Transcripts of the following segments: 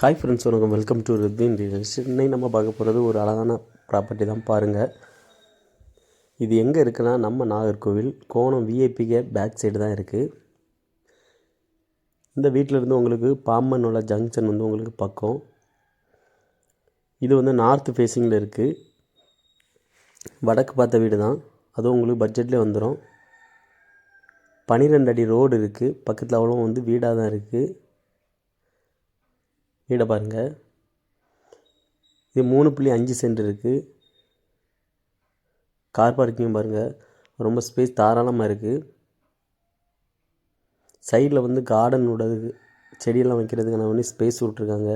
Hi friends, வணக்கம். Welcome to Rithvin real estate. இன்னைக்கு நம்ம பார்க்க போகிறது ஒரு அழகான ப்ராப்பர்ட்டி தான். பாருங்கள், இது எங்கே இருக்குன்னா நம்ம நாகர்கோவில் கோணம் விஐபிக்கு பேக் சைடு தான் இருக்குது. இந்த வீட்டிலேருந்து உங்களுக்கு பாம்பனோட ஜங்ஷன் உங்களுக்கு பக்கம். இது நார்த் ஃபேஸிங்கில் இருக்குது. வடக்கு பார்த்த வீடு தான். அதுவும் உங்களுக்கு பட்ஜெட்லேயே வந்துடும். 12 அடி ரோடு இருக்குது. பக்கத்தில் அவ்வளோ வீடாக தான் இருக்குது. வீடை பாருங்கள். இது 3.5 சென்ட் இருக்குது. கார் பார்க்கிங் பாருங்கள், ரொம்ப ஸ்பேஸ் தாராளமாக இருக்குது. சைடில் கார்டனோட செடியெல்லாம் வைக்கிறதுக்கான ஸ்பேஸ் விட்ருக்காங்க.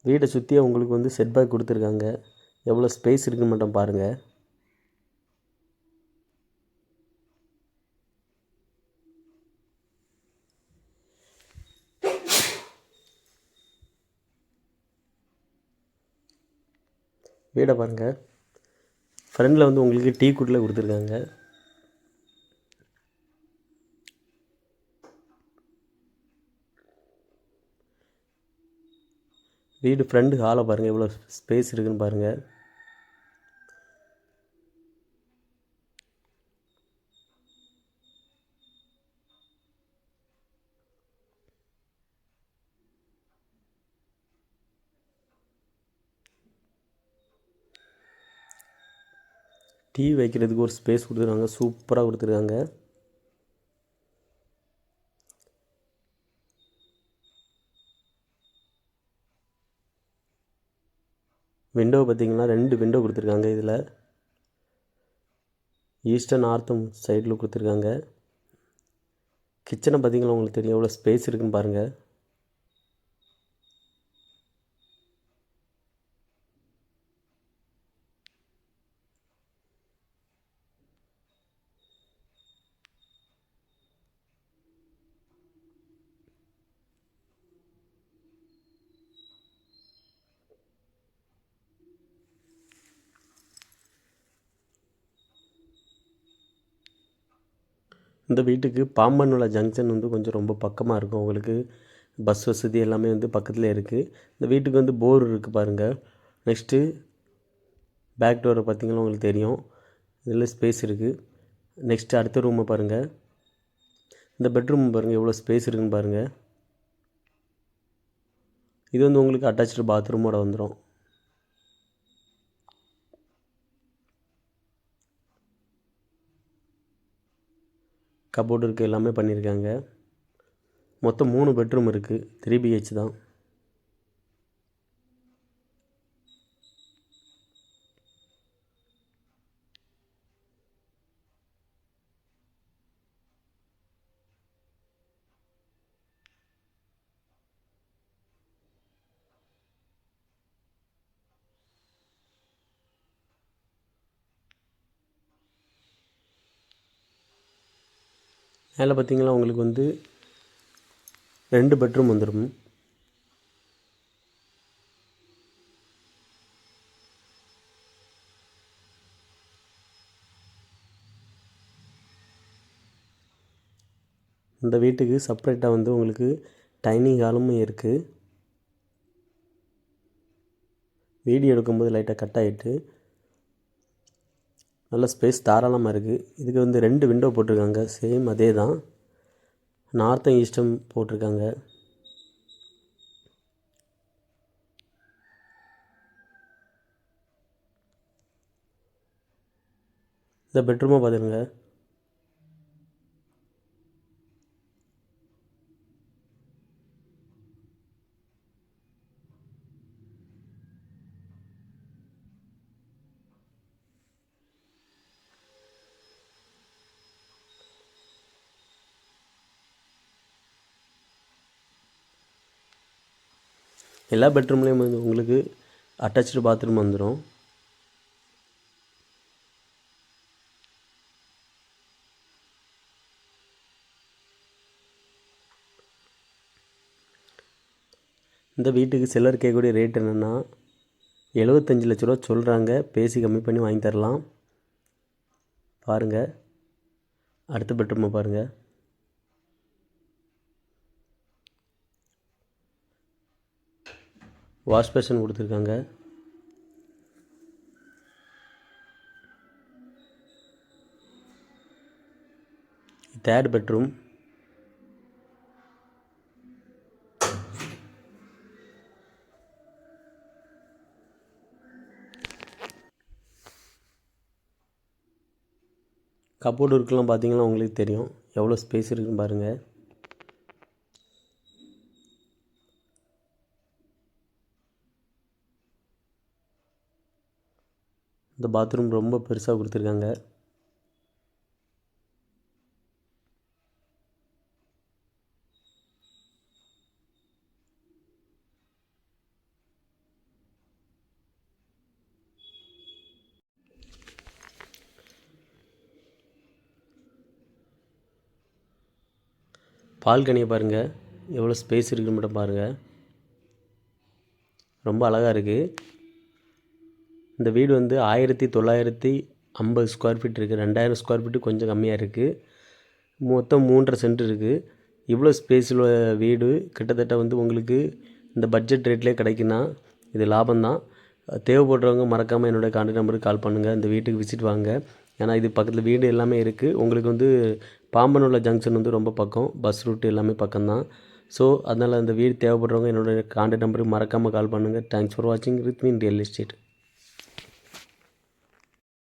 வீடை சுற்றியே உங்களுக்கு செட்பேக் கொடுத்துருக்காங்க. எவ்வளோ ஸ்பேஸ் இருக்குன்னு மட்டும் பாருங்கள். வீடை பாருங்கள். ஃப்ரண்டில் உங்களுக்கு டீ குட்டில் கொடுத்துருக்காங்க. வீடு ஃப்ரண்ட் ஹாலை பாருங்கள், எவ்வளோ ஸ்பேஸ் இருக்குதுன்னு பாருங்கள். டிவி வைக்கிறதுக்கு ஒரு ஸ்பேஸ் கொடுத்துருக்காங்க. சூப்பராக கொடுத்துருக்காங்க. விண்டோ பார்த்திங்கன்னா 2 விண்டோ கொடுத்துருக்காங்க. இதில் ஈஸ்டர்ன் நார்த்தும் சைடில் கொடுத்துருக்காங்க. கிச்சனை பார்த்திங்கன்னா உங்களுக்கு தெரியும் எவ்வளோ ஸ்பேஸ் இருக்குதுன்னு பாருங்கள். இந்த வீட்டுக்கு பாம்பனோட ஜங்ஷன் கொஞ்சம் ரொம்ப பக்கமாக இருக்கும். உங்களுக்கு பஸ் வசதி எல்லாமே பக்கத்தில் இருக்குது. இந்த வீட்டுக்கு போர் இருக்குது பாருங்கள். நெக்ஸ்ட்டு பேக் டோரை பார்த்திங்கன்னா உங்களுக்கு தெரியும், இதில் ஸ்பேஸ் இருக்குது. நெக்ஸ்ட்டு அடுத்த ரூமை பாருங்கள். இந்த பெட்ரூம் பாருங்கள், எவ்வளோ ஸ்பேஸ் இருக்குதுன்னு பாருங்கள். இது உங்களுக்கு அட்டாச்சு பாத்ரூமோட வந்துடும். கபோர்டு இருக்குது, எல்லாமே பண்ணியிருக்காங்க. மொத்தம் 3 பெட்ரூம் இருக்குது. 3 BH தான். மேலே பார்த்திங்கன்னா உங்களுக்கு 2 பெட்ரூம் வந்துடும். இந்த வீட்டுக்கு செப்பரேட்டாக உங்களுக்கு டைனிங் ஹாலும் இருக்குது. வீடியோ எடுக்கும்போது லைட்டாக கட் ஆகிட்டு, நல்ல ஸ்பேஸ் தாராளமாக இருக்குது. இதுக்கு 2 விண்டோ போட்டிருக்காங்க. சேம் அதே தான், நார்த்தும் ஈஸ்டும் போட்டிருக்காங்க. இந்த பெட்ரூமை பார்த்துருங்க. எல்லா பெட்ரூம்லேயும் உங்களுக்கு அட்டாச்சு பாத்ரூம் வந்துடும். இந்த வீட்டுக்கு செல்லர் கேட்கக்கூடிய ரேட் என்னென்னா 75 லட்ச ரூபா சொல்கிறாங்க, பேசி கம்மி பண்ணி வாங்கி தரலாம். பாருங்கள், அடுத்த பெட்ரூமை பாருங்கள். வாஷ் பேஷன் கொடுத்துருக்காங்க. Third bedroom. கப்போர்டு ஒர்க்கெலாம் பார்த்தீங்கன்னா உங்களுக்கு தெரியும் எவ்வளோ ஸ்பேஸ் இருக்குன்னு பாருங்கள். இந்த பாத்ரூம் ரொம்ப பெருசாக கொடுத்துருக்காங்க. பால்கனியை பாருங்கள், எவ்வளோ ஸ்பேஸ் இருக்குன்னு மட்டும் பாருங்கள். ரொம்ப அழகாக இருக்குது. இந்த வீடு வந்து 1950 ஸ்கொயர் ஃபீட் இருக்குது. 2000 ஸ்கொயர் ஃபீட்டு கொஞ்சம் கம்மியாக இருக்குது. மொத்தம் 3.5 சென்ட் இருக்குது. இவ்வளோ ஸ்பேஸில் வீடு கிட்டத்தட்ட வந்து உங்களுக்கு இந்த பட்ஜெட் ரேட்லேயே கிடைக்குன்னா இது லாபம்தான். தேவைப்படுறவங்க மறக்காமல் என்னோடய கான்டாக்ட் நம்பருக்கு கால் பண்ணுங்கள். இந்த வீட்டுக்கு விசிட் வாங்க. ஏன்னா இது பக்கத்தில் வீடு எல்லாமே இருக்குது. உங்களுக்கு வந்து பாம்பன் உள்ள ஜங்ஷன் வந்து ரொம்ப பக்கம், பஸ் ரூட் எல்லாமே பக்கம்தான். ஸோ அதனால் அந்த வீடு தேவைப்படுறவங்க என்னோடய கான்டாக்ட் நம்பருக்கு மறக்காமல் கால் பண்ணுங்கள். தேங்க்ஸ் ஃபார் வாட்சிங் with me in real estate.